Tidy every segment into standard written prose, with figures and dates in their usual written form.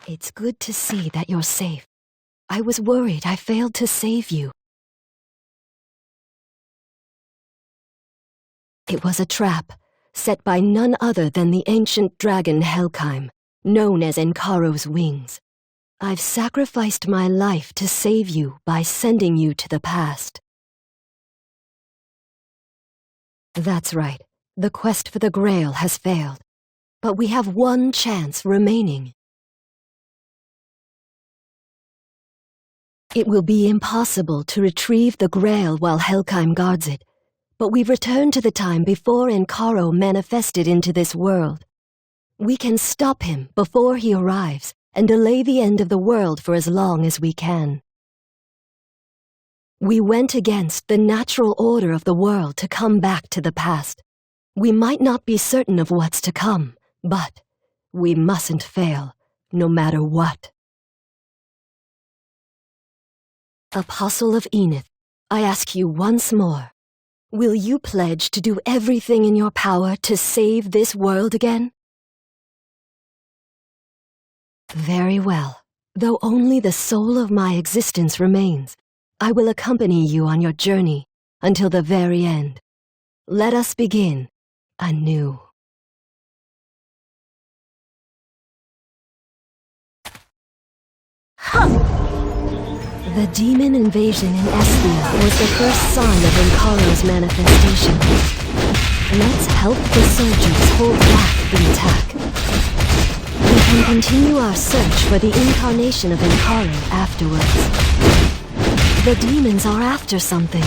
It's good to see that you're safe. I was worried I failed to save you. It was a trap, set by none other than the ancient dragon Helkheim, known as Enkaro's wings. I've sacrificed my life to save you by sending you to the past. That's right. The quest for the Grail has failed. But we have one chance remaining. It will be impossible to retrieve the Grail while Helkheim guards it, but we've returned to the time before Enkaro manifested into this world. We can stop him before he arrives and delay the end of the world for as long as we can. We went against the natural order of the world to come back to the past. We might not be certain of what's to come, but we mustn't fail, no matter what. Apostle of Enith, I ask you once more, will you pledge to do everything in your power to save this world again? Very well. Though only the soul of my existence remains, I will accompany you on your journey until the very end. Let us begin anew. The demon invasion in Esthia was the first sign of Enkaro's manifestation. Let's help the soldiers hold back the attack. We can continue our search for the incarnation of Enkaro afterwards. The demons are after something.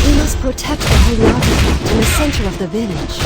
We must protect the holy artifact in the center of the village.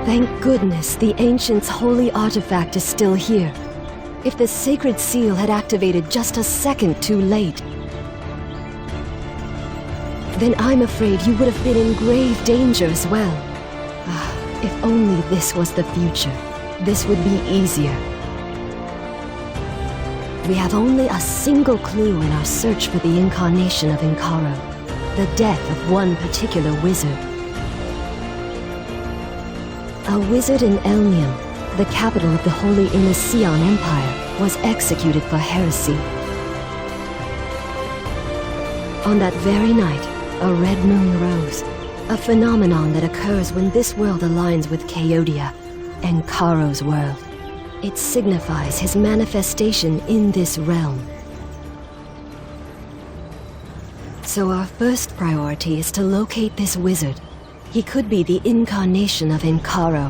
Thank goodness the Ancient's holy artifact is still here. If the sacred seal had activated just a second too late, then I'm afraid you would have been in grave danger as well. If only this was the future, this would be easier. We have only a single clue in our search for the incarnation of Inkaro, the death of one particular wizard. A wizard in Elnium, the capital of the Holy Inniseon Empire, was executed for heresy. On that very night, a red moon rose, a phenomenon that occurs when this world aligns with Chaodia, Enkaro's world. It signifies his manifestation in this realm. So our first priority is to locate this wizard. He could be the incarnation of Inkaro.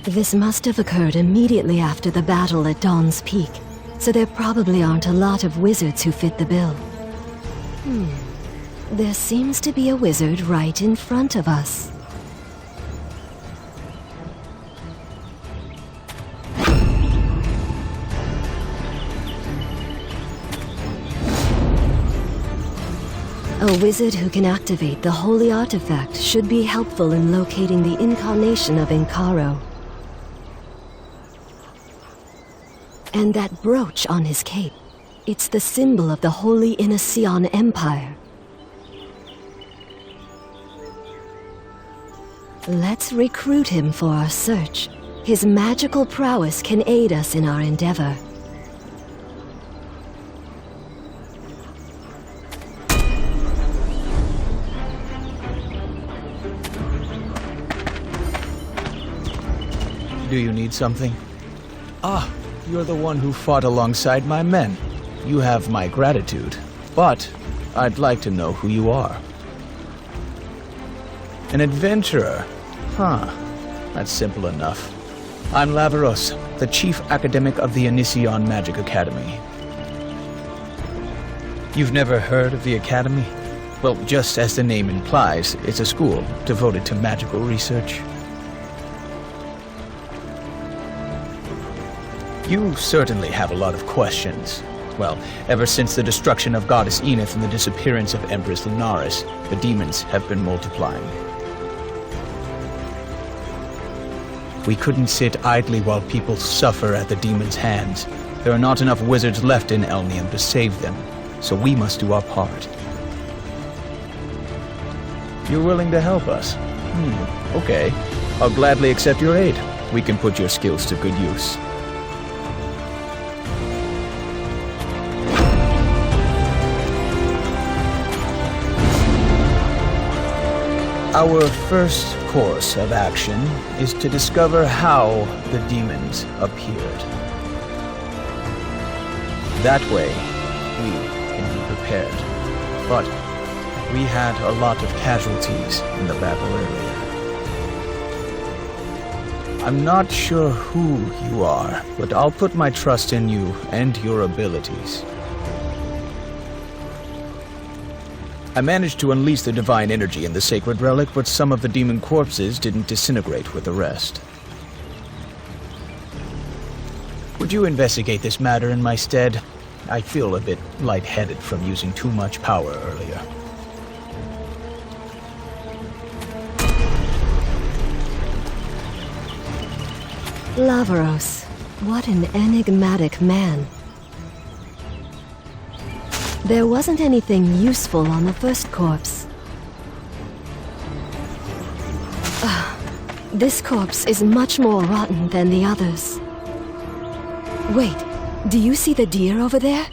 This must have occurred immediately after the battle at Dawn's Peak, so there probably aren't a lot of wizards who fit the bill. There seems to be a wizard right in front of us. A wizard who can activate the holy artifact should be helpful in locating the incarnation of Inkaro. And that brooch on his cape, it's the symbol of the Holy Inniseon Empire. Let's recruit him for our search. His magical prowess can aid us in our endeavor. Do you need something? Ah, you're the one who fought alongside my men. You have my gratitude, but I'd like to know who you are. An adventurer? Huh, that's simple enough. I'm Lavaros, the chief academic of the Inniseon Magic Academy. You've never heard of the Academy? Well, just as the name implies, it's a school devoted to magical research. You certainly have a lot of questions. Well, ever since the destruction of Goddess Enith and the disappearance of Empress Lunaris, the demons have been multiplying. We couldn't sit idly while people suffer at the demons' hands. There are not enough wizards left in Elnium to save them, so we must do our part. You're willing to help us? Okay. I'll gladly accept your aid. We can put your skills to good use. Our first course of action is to discover how the demons appeared. That way, we can be prepared. But we had a lot of casualties in the battle earlier. I'm not sure who you are, but I'll put my trust in you and your abilities. I managed to unleash the divine energy in the sacred relic, but some of the demon corpses didn't disintegrate with the rest. Would you investigate this matter in my stead? I feel a bit lightheaded from using too much power earlier. Lavaros, what an enigmatic man. There wasn't anything useful on the first corpse. This corpse is much more rotten than the others. Wait, do you see the deer over there?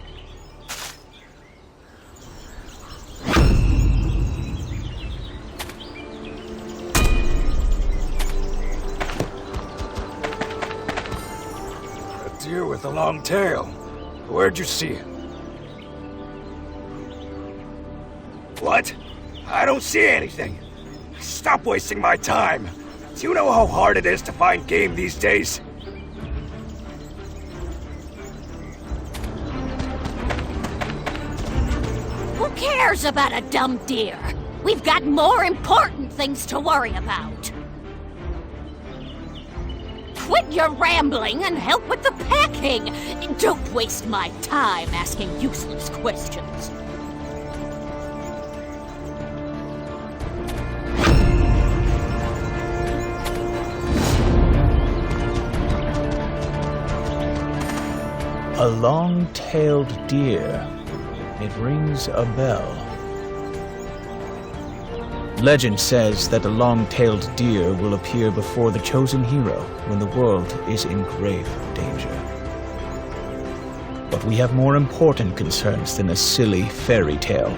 A deer with a long tail. Where'd you see it? What? I don't see anything. Stop wasting my time. Do you know how hard it is to find game these days? Who cares about a dumb deer? We've got more important things to worry about. quit your rambling and help with the packing! Don't waste my time asking useless questions. A long-tailed deer. It rings a bell. Legend says that a long-tailed deer will appear before the chosen hero when the world is in grave danger. But we have more important concerns than a silly fairy tale.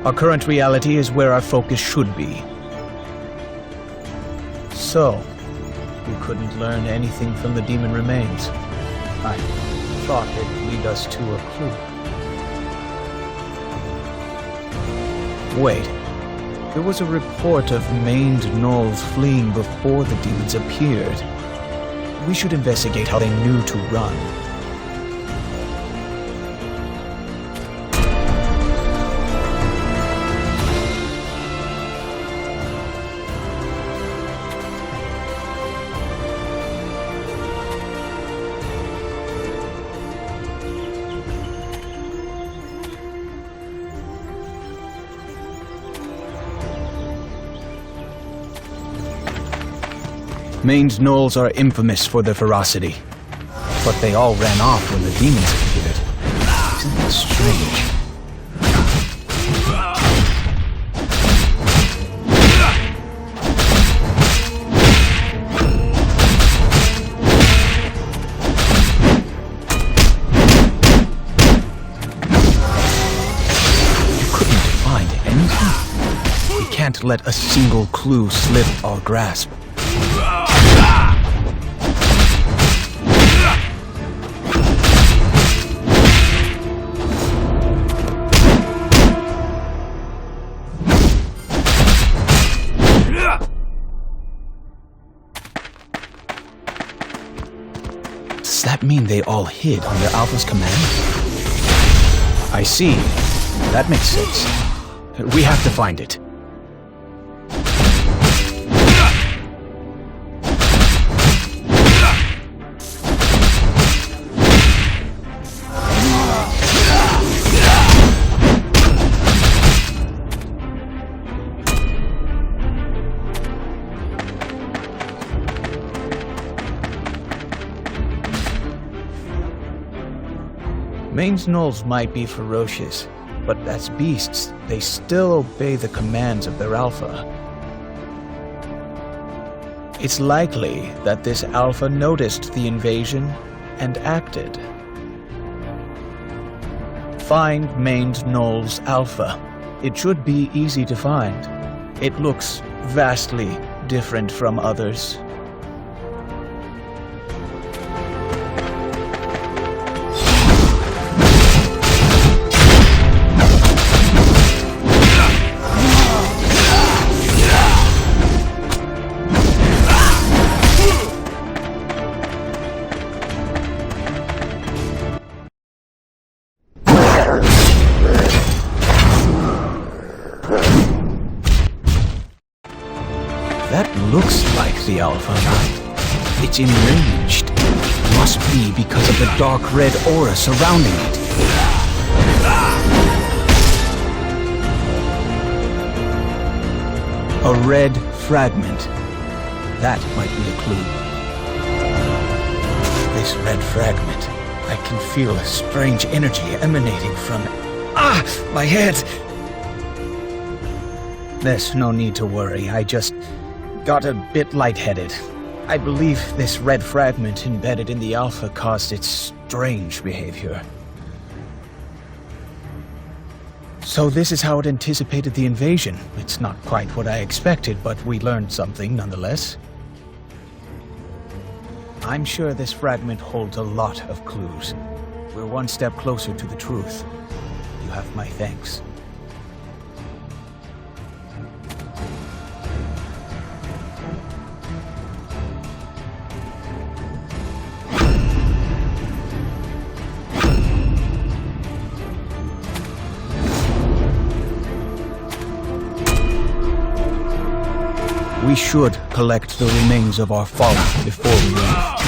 Our current reality is where our focus should be. So, you couldn't learn anything from the demon remains. I thought it'd lead us to a clue. Wait. There was a report of maned gnolls fleeing before the demons appeared. We should investigate how they knew to run. Maned gnolls are infamous for their ferocity, but they all ran off when the demons appeared. Isn't that strange? You couldn't find anything? We can't let a single clue slip our grasp. Does that mean they all hid under Alpha's command? I see. That makes sense. We have to find it. Maned gnolls might be ferocious, but as beasts, they still obey the commands of their alpha. It's likely that this alpha noticed the invasion and acted. Find maned gnoll's alpha. It should be easy to find. It looks vastly different from others. That looks like the Alpha. It's enraged. Must be because of the dark red aura surrounding it. A red fragment. That might be a clue. This red fragment. I can feel a strange energy emanating from it. Ah! My head! There's no need to worry. I just got a bit lightheaded. I believe this red fragment embedded in the Alpha caused its strange behavior. So this is how it anticipated the invasion. It's not quite what I expected, but we learned something nonetheless. I'm sure this fragment holds a lot of clues. We're one step closer to the truth. You have my thanks. We should collect the remains of our fallen before we leave.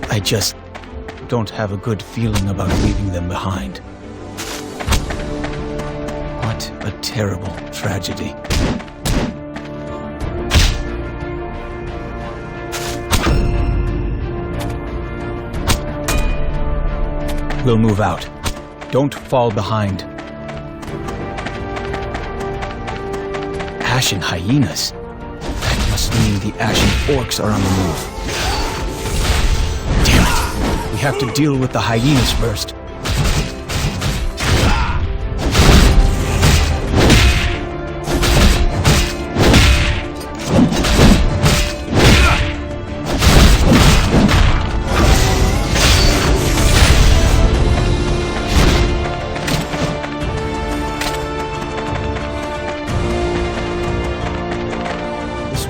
I just don't have a good feeling about leaving them behind. What a terrible tragedy. We'll move out. Don't fall behind. Ashen hyenas? That must mean the ashen orcs are on the move. Damn it! We have to deal with the hyenas first.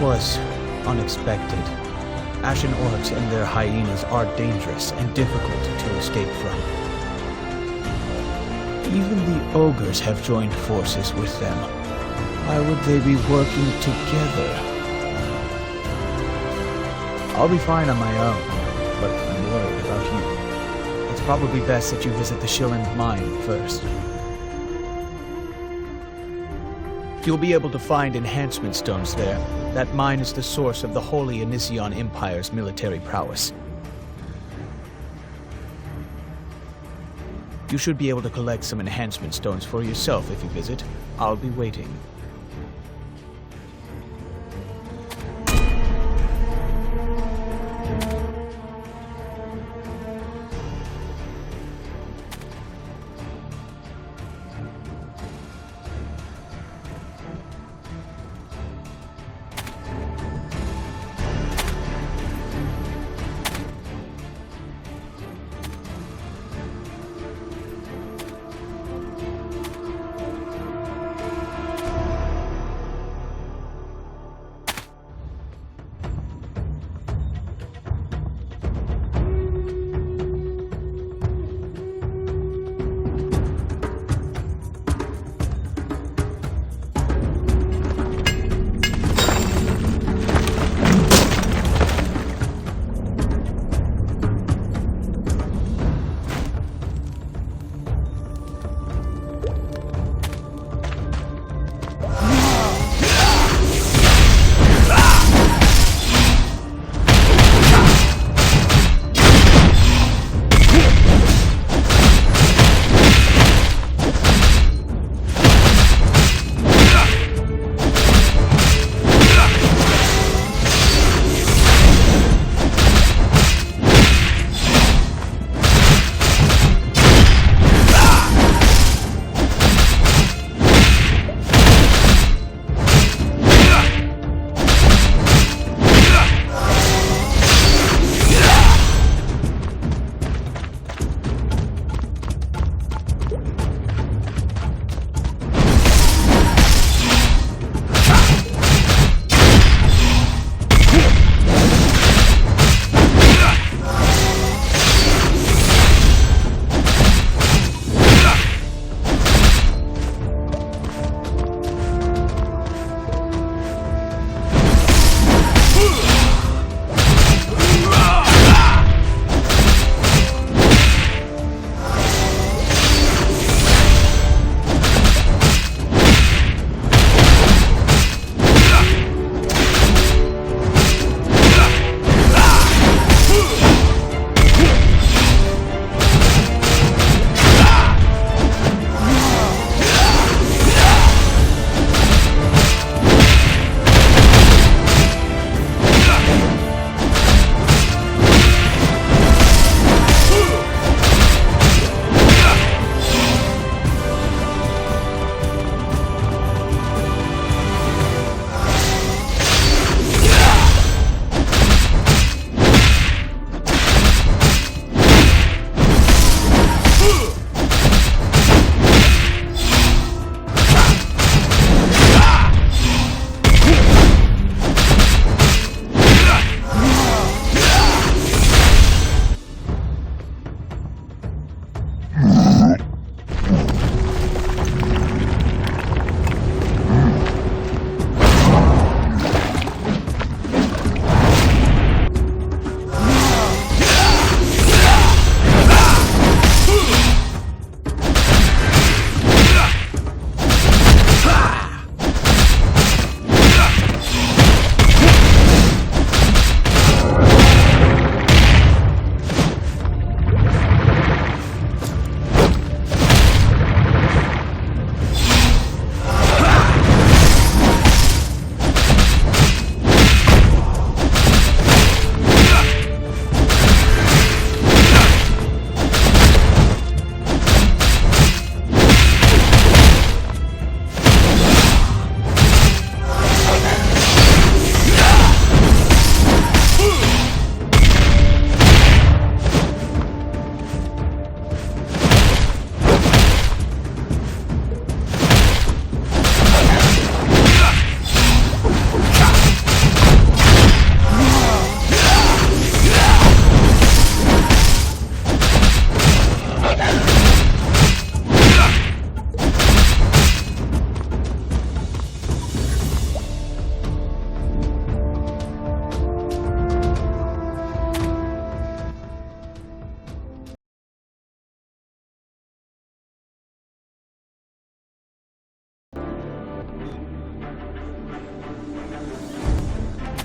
Was unexpected. Ashen orcs and their hyenas are dangerous and difficult to escape from. Even the ogres have joined forces with them. Why would they be working together? I'll be fine on my own, but I'm worried about you. It's probably best that you visit the Shilland mine first. You'll be able to find enhancement stones there. That mine is the source of the Holy Anision Empire's military prowess. You should be able to collect some enhancement stones for yourself if you visit. I'll be waiting.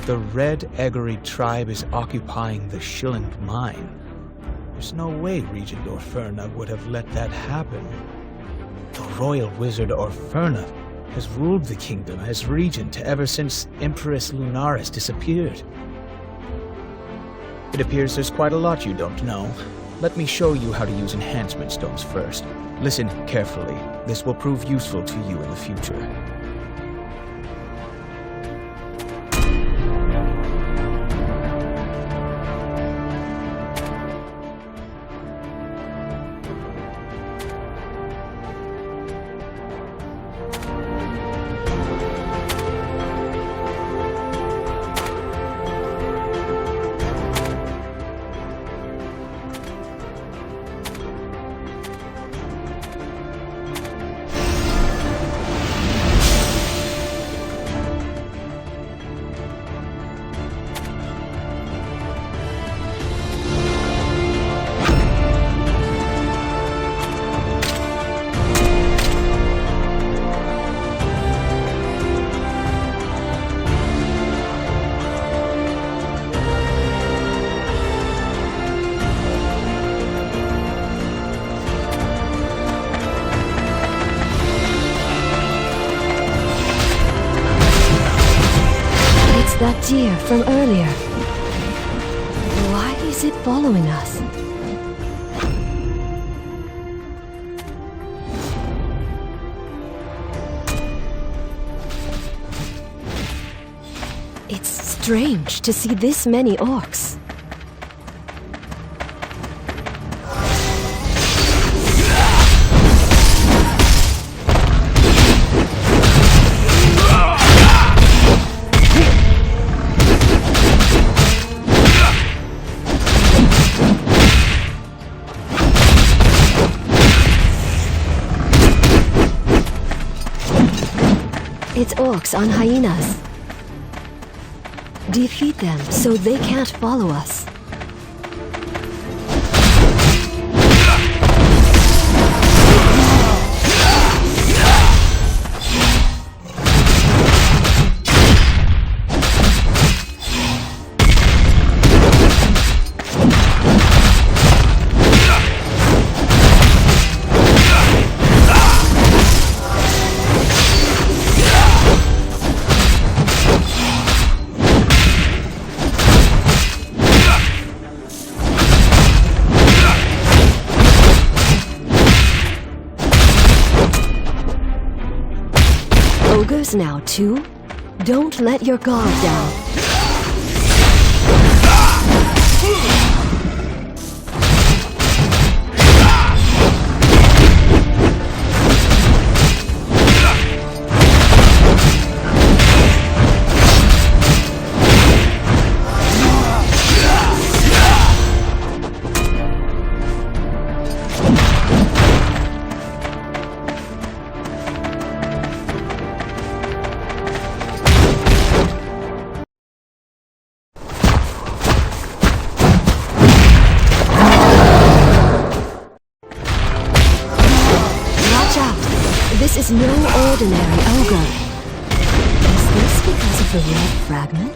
The Red Eggery tribe is occupying the Shilland mine. There's no way Regent Orferna would have let that happen. The royal wizard Orferna has ruled the kingdom as regent ever since Empress Lunaris disappeared. It appears there's quite a lot you don't know. Let me show you how to use enhancement stones first. Listen carefully. This will prove useful to you in the future. That deer from earlier. Why is it following us? It's strange to see this many orcs. It's orcs on hyenas. Defeat them so they can't follow us. Ogres now too? Don't let your guard down. This is no ordinary ogre. Is this because of the red fragment?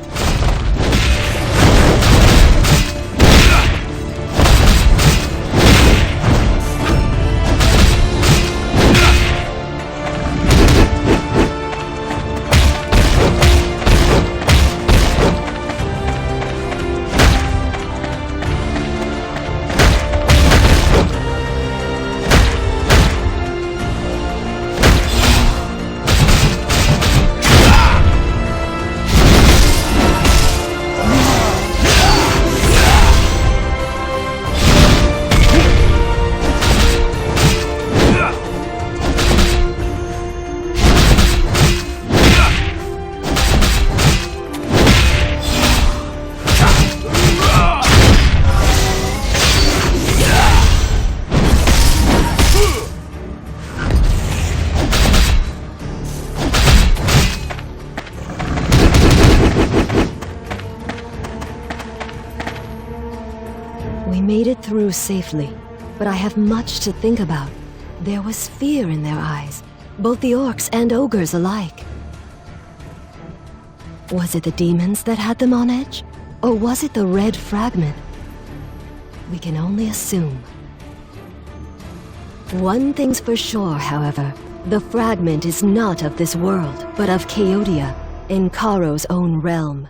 We made it through safely, but I have much to think about. There was fear in their eyes, both the orcs and ogres alike. Was it the demons that had them on edge? Or was it the red fragment? We can only assume. One thing's for sure, however. The fragment is not of this world, but of Chaodia, in Karo's own realm.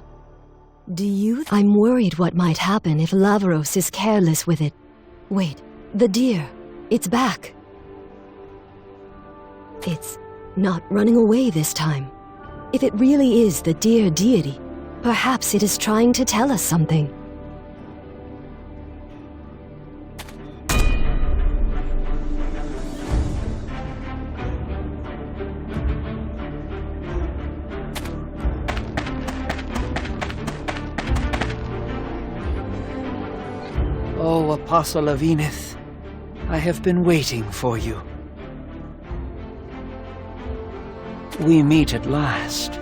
I'm worried what might happen if Lavaros is careless with it. Wait, the deer. It's back. It's not running away this time. If it really is the deer deity, perhaps it is trying to tell us something. Oh, Apostle of Enith, I have been waiting for you. We meet at last.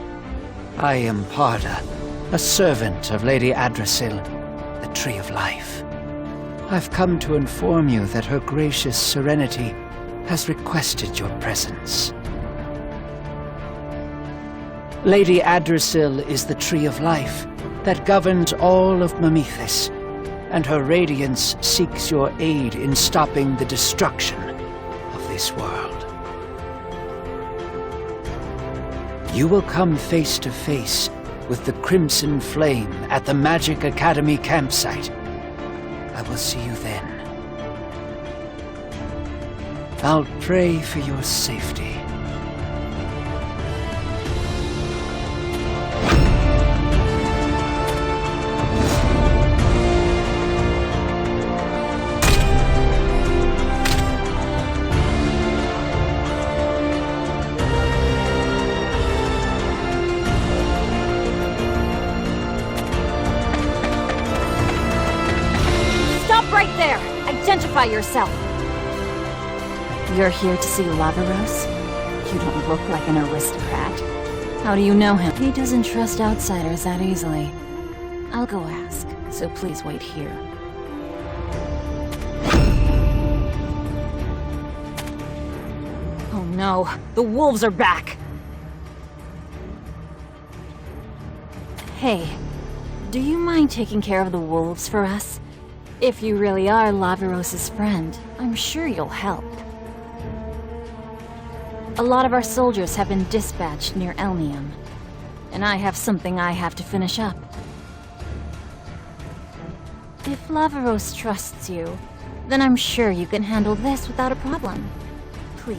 I am Parda, a servant of Lady Adrasil, the Tree of Life. I've come to inform you that her gracious serenity has requested your presence. Lady Adrasil is the Tree of Life that governs all of Mamethis, and her radiance seeks your aid in stopping the destruction of this world. You will come face to face with the Crimson Flame at the Magic Academy campsite. I will see you then. I'll pray for your safety. Right there! Identify yourself! You're here to see Lavaros? You don't look like an aristocrat. How do you know him? He doesn't trust outsiders that easily. I'll go ask, so please wait here. Oh no, the wolves are back! Hey, do you mind taking care of the wolves for us? If you really are Lavaros' friend, I'm sure you'll help. A lot of our soldiers have been dispatched near Elnium, and I have something I have to finish up. If Lavaros trusts you, then I'm sure you can handle this without a problem. Please.